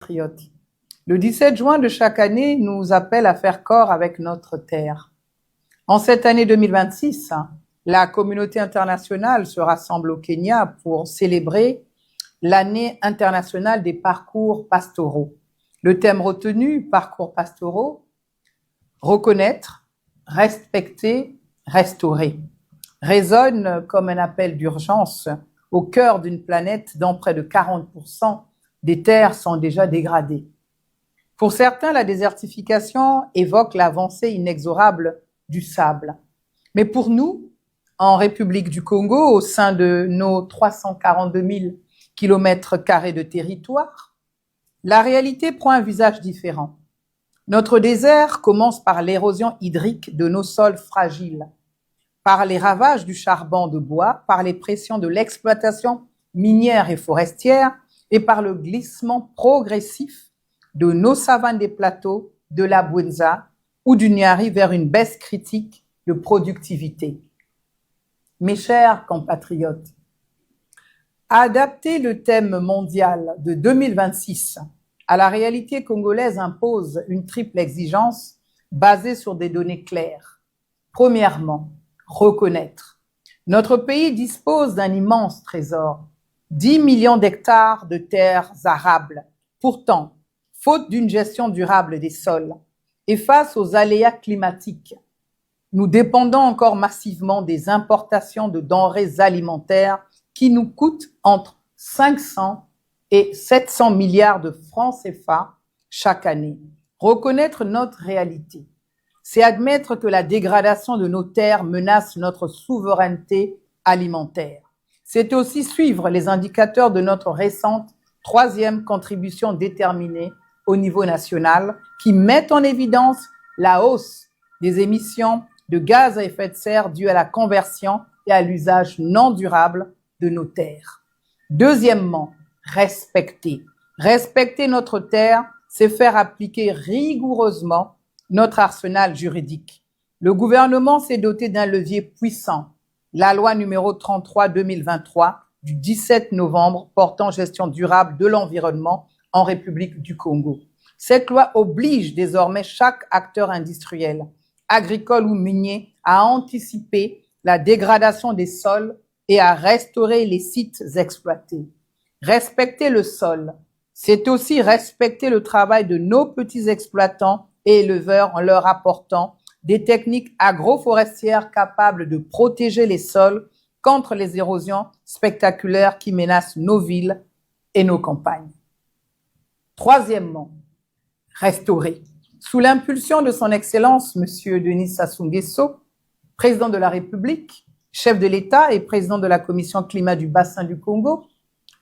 compatriotes, le 17 juin de chaque année nous appelle à faire corps avec notre terre. En cette année 2026, la communauté internationale se rassemble au Kenya pour célébrer l'année internationale des parcours pastoraux. Le thème retenu, parcours pastoraux, reconnaître, respecter, restaurer, résonne comme un appel d'urgence au cœur d'une planète dont près de 40% des terres sont déjà dégradées. Pour certains, la désertification évoque l'avancée inexorable du sable. Mais pour nous, en République du Congo, au sein de nos 342 000 km² de territoire, la réalité prend un visage différent. Notre désert commence par l'érosion hydrique de nos sols fragiles, par les ravages du charbon de bois, par les pressions de l'exploitation minière et forestière et par le glissement progressif de nos savanes des plateaux, de la Bwenza ou du Nyari vers une baisse critique de productivité. Mes chers compatriotes, adapter le thème mondial de 2026 à la réalité congolaise impose une triple exigence basée sur des données claires. Premièrement, reconnaître. Notre pays dispose d'un immense trésor, 10 millions d'hectares de terres arables. Pourtant, faute d'une gestion durable des sols et face aux aléas climatiques, nous dépendons encore massivement des importations de denrées alimentaires qui nous coûtent entre 500 et 700 milliards de francs CFA chaque année. Reconnaître notre réalité, c'est admettre que la dégradation de nos terres menace notre souveraineté alimentaire. C'est aussi suivre les indicateurs de notre récente 3e contribution déterminée au niveau national qui mettent en évidence la hausse des émissions de gaz à effet de serre dues à la conversion et à l'usage non durable de nos terres. Deuxièmement, respecter. Respecter notre terre, c'est faire appliquer rigoureusement notre arsenal juridique. Le gouvernement s'est doté d'un levier puissant, la loi numéro 33/2023 du 17 novembre portant gestion durable de l'environnement en République du Congo. Cette loi oblige désormais chaque acteur industriel, agricole ou minier, à anticiper la dégradation des sols et à restaurer les sites exploités. Respecter le sol, c'est aussi respecter le travail de nos petits exploitants et éleveurs en leur apportant des techniques agroforestières capables de protéger les sols contre les érosions spectaculaires qui menacent nos villes et nos campagnes. Troisièmement, restaurer. Sous l'impulsion de son Excellence, M. Denis Sassou Nguesso, président de la République, chef de l'État et président de la Commission climat du bassin du Congo,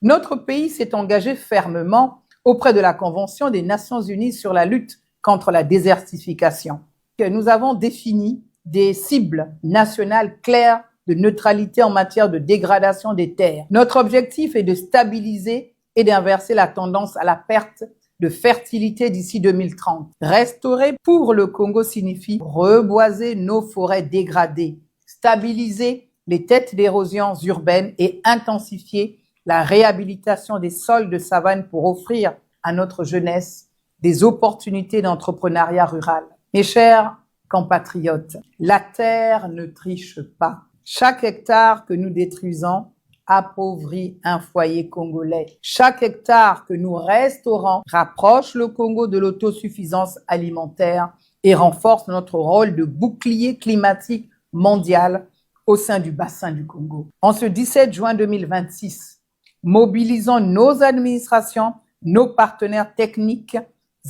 notre pays s'est engagé fermement auprès de la Convention des Nations unies sur la lutte contre la désertification. Nous avons défini des cibles nationales claires de neutralité en matière de dégradation des terres. Notre objectif est de stabiliser et d'inverser la tendance à la perte de fertilité d'ici 2030. Restaurer pour le Congo signifie reboiser nos forêts dégradées, stabiliser les têtes d'érosion urbaines et intensifier la réhabilitation des sols de savane pour offrir à notre jeunesse des opportunités d'entrepreneuriat rural. Mes chers compatriotes, la terre ne triche pas. Chaque hectare que nous détruisons appauvrit un foyer congolais. Chaque hectare que nous restaurons rapproche le Congo de l'autosuffisance alimentaire et renforce notre rôle de bouclier climatique mondial au sein du bassin du Congo. En ce 17 juin 2026, mobilisons nos administrations, nos partenaires techniques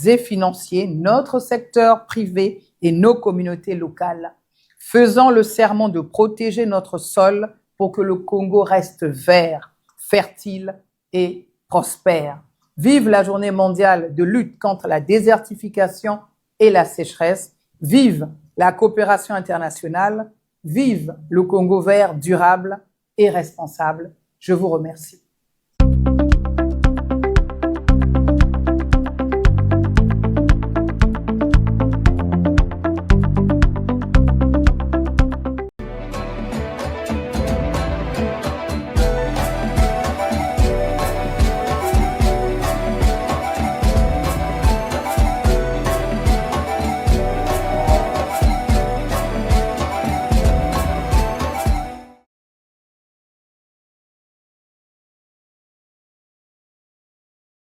et financiers, notre secteur privé et nos communautés locales. Faisons le serment de protéger notre sol pour que le Congo reste vert, fertile et prospère. Vive la journée mondiale de lutte contre la désertification et la sécheresse. Vive la coopération internationale. Vive le Congo vert, durable et responsable. Je vous remercie.